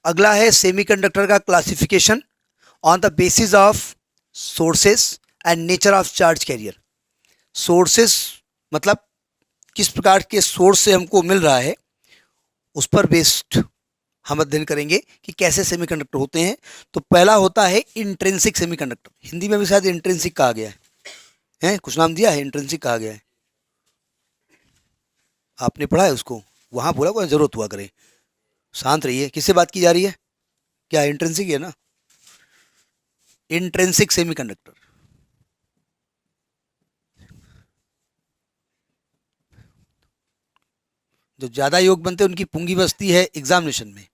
अगला है सेमीकंडक्टर का classification on the basis of sources and nature of charge carrier. Sources मतलब किस प्रकार के सोर्स से हमको मिल रहा है, उस पर बेस्ड हम अध्ययन करेंगे कि कैसे सेमीकंडक्टर होते हैं। तो पहला होता है इंट्रिंसिक सेमीकंडक्टर, हिंदी में भी शायद इंट्रिंसिक कहा गया है, कुछ नाम दिया है, इंट्रिंसिक कहा गया है। आपने पढ़ा है उसको? वहाँ बोला कोई ज़रूरत हुआ करे। शांत रहिए। किससे बात की जा रही है? क्या इंट्रिंसिक है ना? Intrinsic semiconductor. जो ज़्यादा योग बनते हैं उनकी पूंगी बचती है एग्जामिनेशन में,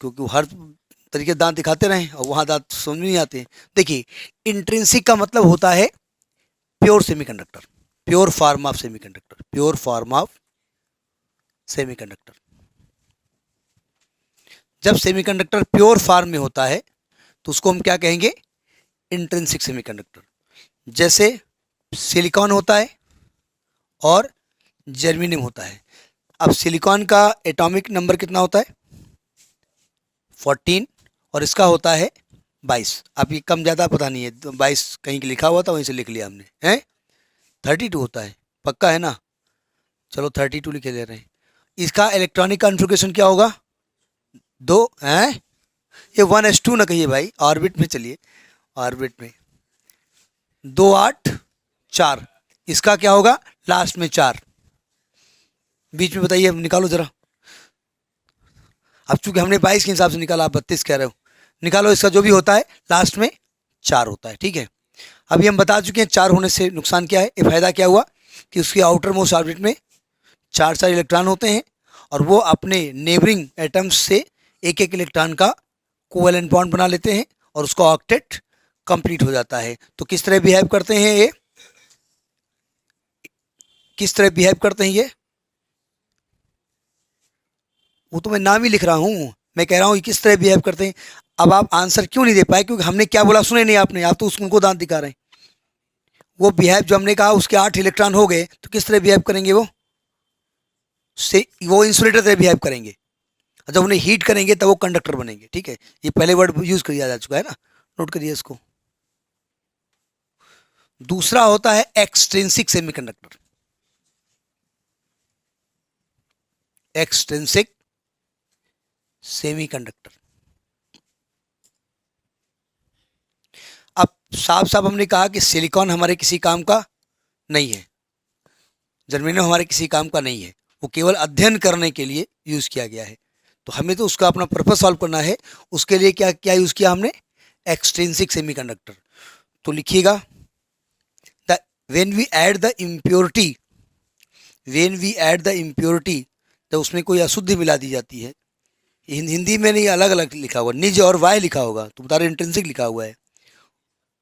क्योंकि वो हर तरीके दांत दिखाते रहें और वहाँ दांत समझ में नहीं आते। देखिए, इंट्रिंसिक का मतलब होता है pure semiconductor, pure form of semiconductor, pure form of semiconductor. जब सेमीकंडक्टर प्योर फॉर्म में होता है तो उसको हम क्या कहेंगे? Intrinsic semiconductor. जैसे सिलिकॉन होता है और जर्मेनियम होता है। अब सिलिकॉन का एटॉमिक नंबर कितना होता है? 14, और इसका होता है 22। अब ये कम ज़्यादा पता नहीं है, तो 22 कहीं लिखा हुआ था, वहीं से लिख लिया हमने, हैं? 32 होता है, पक्का है ना? चलो 32 लिखे दे रहे हैं। इसका इलेक्ट्रॉनिक कॉन्फ़िगरेशन क्या होगा? 2 हैं? ये 1s2 ना कहिए भाई, ऑर्बिट में चलिए, ऑर्बिट में 2 8 4। इसका क्या होगा? लास्ट में 4, बीच में बताइए, निकालो जरा। अब चूंकि हमने 22 के हिसाब से निकाला, आप 32 कह रहे हो, निकालो। इसका जो भी होता है लास्ट में 4 होता है, ठीक है। अभी हम बता चुके हैं 4 होने से नुकसान क्या है। ये फायदा क्या हुआ कि उसकी आउटर मोस्ट ऑर्बिट में 4 इलेक्ट्रॉन होते हैं और वो अपने नेबरिंग एटम्स से एक एक इलेक्ट्रॉन का कोवेलेंट बॉन्ड बना लेते हैं और उसका ऑक्टेट कंप्लीट हो जाता है। तो किस तरह बिहेव करते हैं ये? किस तरह बिहेव करते हैं ये? वो तो मैं नाम ही लिख रहा हूँ, मैं कह रहा हूँ किस तरह बिहेव करते हैं। अब आप आंसर क्यों नहीं दे पाए? क्योंकि हमने क्या बोला सुने नहीं आपने, आप तो उनको दांत दिखा रहे हैं। वो बिहेव जो हमने कहा, उसके 8 इलेक्ट्रॉन हो गए तो किस तरह बिहेव करेंगे? वो इंसुलेटर तरह बिहेव करेंगे। जब उन्हें हीट करेंगे तब वो कंडक्टर बनेंगे, ठीक है। ये पहले वर्ड यूज किया जा चुका है ना, नोट करिए इसको। दूसरा होता है एक्सट्रिंसिक सेमीकंडक्टर। Extrinsic semiconductor. अब साफ साफ हमने कहा कि सिलिकॉन हमारे किसी काम का नहीं है, जर्मेनियम हमारे किसी काम का नहीं है, वो केवल अध्ययन करने के लिए यूज किया गया है। तो हमें तो उसका अपना पर्पस सॉल्व करना है, उसके लिए क्या क्या यूज किया हमने? Extrinsic semiconductor. तो लिखिएगा, the when we add the impurity, when we add the impurity, तो उसमें कोई अशुद्धि मिला दी जाती है। हिंदी में नहीं, अलग अलग लिखा होगा, निज और वाय लिखा होगा, तो बता रहे इंट्रिंसिक लिखा हुआ है,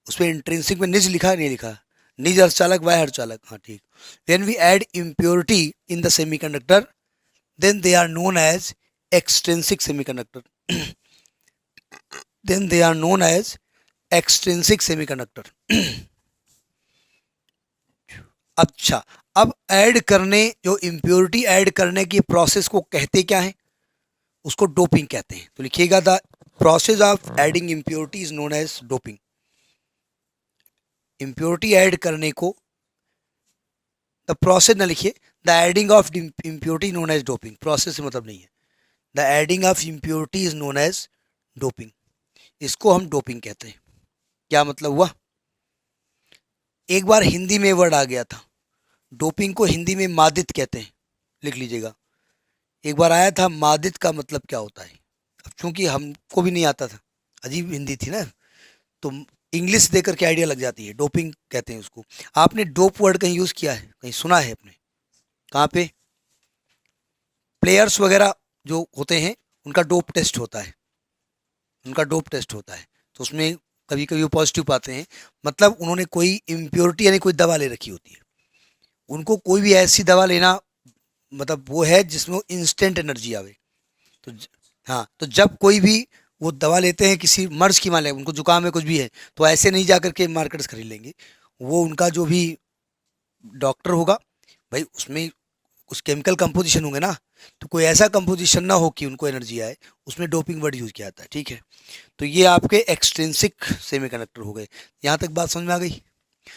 उसमें इंट्रिंसिक में निज लिखा नहीं लिखा, निज अर्धचालक वाय अर्धचालक, हाँ ठीक। When we add impurity in the semiconductor then they are known as extrinsic semiconductor. then they are known as extrinsic semiconductor. अच्छा, अब ऐड करने, जो इम्प्योरिटी ऐड करने की प्रोसेस को कहते क्या है? उसको डोपिंग कहते हैं। तो लिखिएगा, the process of adding impurity is known as doping. Impurity add करने को, द प्रोसेस ना लिखिए, the adding of impurity known as doping, process से मतलब नहीं है। The adding of impurity is known as doping, इसको हम डोपिंग कहते हैं। क्या मतलब हुआ? एक बार हिंदी में वर्ड आ गया था, डोपिंग को हिंदी में मादित कहते हैं, लिख लीजिएगा। एक बार आया था, मादित का मतलब क्या होता है। अब चूंकि हमको भी नहीं आता था, अजीब हिंदी थी ना, तो इंग्लिश देकर के आइडिया लग जाती है, डोपिंग कहते हैं उसको। आपने डोप वर्ड कहीं यूज़ किया है, कहीं सुना है अपने? कहाँ पे? प्लेयर्स वगैरह जो होते हैं उनका डोप टेस्ट होता है, उनका डोप टेस्ट होता है, तो उसमें कभी कभी वो पॉजिटिव पाते हैं, मतलब उन्होंने कोई इम्प्योरिटी यानी कोई दवा ले रखी होती है। उनको कोई भी ऐसी दवा लेना, मतलब वो है जिसमें इंस्टेंट एनर्जी आवे। तो हाँ, तो जब कोई भी वो दवा लेते हैं किसी मर्ज की, मान लें उनको जुकाम है कुछ भी है, तो ऐसे नहीं जा करके मार्केट से खरीद लेंगे। वो उनका जो भी डॉक्टर होगा भाई, उसमें उस केमिकल कंपोजिशन होंगे ना, तो कोई ऐसा कंपोजिशन ना हो कि उनको एनर्जी आए, उसमें डोपिंग वर्ड यूज किया जाता है। ठीक है, तो ये आपके एक्सट्रिंसिक सेमीकंडक्टर हो गए। यहाँ तक बात समझ में आ गई?